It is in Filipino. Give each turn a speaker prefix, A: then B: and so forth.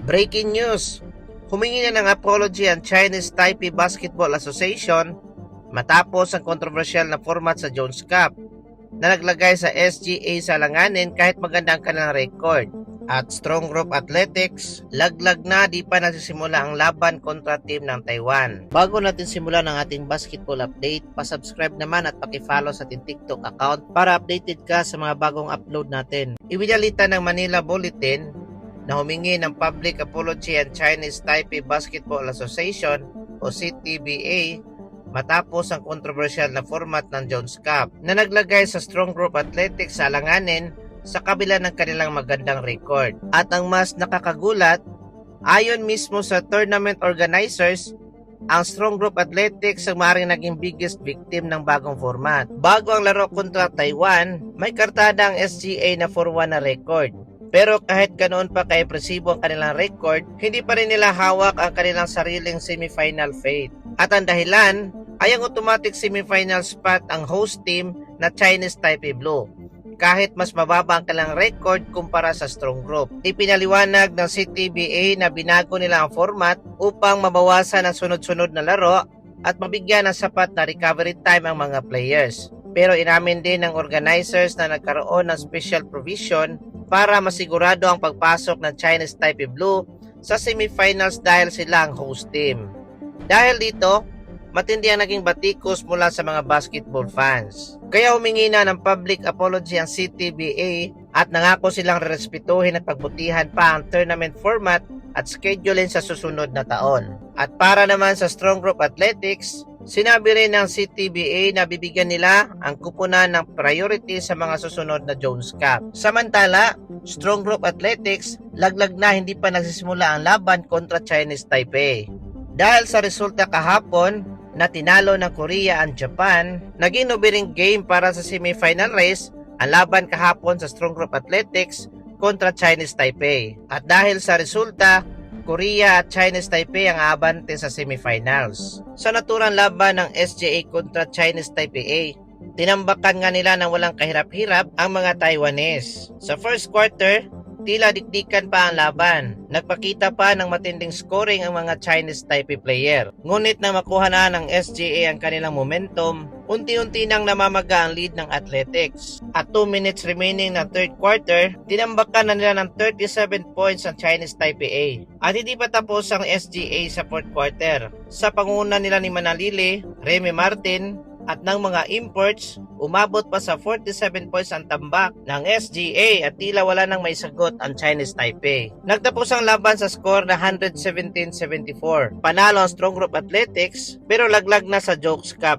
A: Breaking news! Humingi na ng apology ang Chinese Taipei Basketball Association matapos ang kontrobersyal na format sa Jones Cup na naglagay sa SGA sa alanganin kahit maganda ang kanilang record. At Strong Group Athletics, laglag na di pa nagsisimula ang laban kontra team ng Taiwan. Bago natin simulan ang ating basketball update, pasubscribe naman at pakifollow sa ating TikTok account para updated ka sa mga bagong upload natin. Ibinalita ng Manila Bulletin na humingi ng public apology ang Chinese Taipei Basketball Association o CTBA matapos ang kontrobersyal na format ng Jones Cup na naglagay sa Strong Group Athletics sa alanganin sa kabila ng kanilang magandang record. At ang mas nakakagulat, ayon mismo sa tournament organizers, ang Strong Group Athletics ang maaaring naging biggest victim ng bagong format. Bago ang laro kontra Taiwan, may kartada ang SGA na 4-1 na record. Pero kahit ganoon pa ka-impresibo ang kanilang record, hindi pa rin nila hawak ang kanilang sariling semifinal fate. At ang dahilan ay ang automatic semifinal spot ang host team na Chinese Taipei Blue, kahit mas mababa ang kanilang record kumpara sa Strong Group. Ipinaliwanag ng CTBA na binago nila ang format upang mabawasan ang sunod-sunod na laro at mabigyan ng sapat na recovery time ang mga players. Pero inamin din ng organizers na nagkaroon ng special provision para masigurado ang pagpasok ng Chinese Taipei Blue sa semifinals dahil sila ang host team. Dahil dito, matindi ang naging batikos mula sa mga basketball fans. Kaya humingi na ng public apology ang CTBA at nangako silang respetuhin at pagbutihan pa ang tournament format at scheduling sa susunod na taon. At para naman sa Strong Group Athletics, sinabi rin ng CTBA na bibigyan nila ang kupunan ng priority sa mga susunod na Jones Cup. Samantala, Strong Group Athletics, laglag na hindi pa nagsisimula ang laban kontra Chinese Taipei. Dahil sa resulta kahapon na tinalo ng Korea ang Japan, naging nubiring game para sa semifinal race ang laban kahapon sa Strong Group Athletics kontra Chinese Taipei. At dahil sa resulta, Korea at Chinese Taipei ang aabante sa semifinals. Sa naturang laban ng SGA kontra Chinese Taipei, tinambakan nga nila ng walang kahirap-hirap ang mga Taiwanese. Sa first quarter, tila dikdikan pa ang laban. Nagpakita pa ng matinding scoring ang mga Chinese Taipei player. Ngunit na makuha na ng SGA ang kanilang momentum, unti-unti nang namamaga ang lead ng Athletics. At 2 minutes remaining ng third quarter, tinambakan na nila ng 37 points ang Chinese Taipei. At hindi pa tapos ang SGA sa fourth quarter. Sa pangunguna nila ni Manalili, Remy Martin, at ng mga imports, umabot pa sa 47 points ang tambak ng SGA at tila wala nang may sagot ang Chinese Taipei. Nagtapos ang laban sa score na 117-74. Panalo ang Strong Group Athletics pero laglag na sa Jones Cup.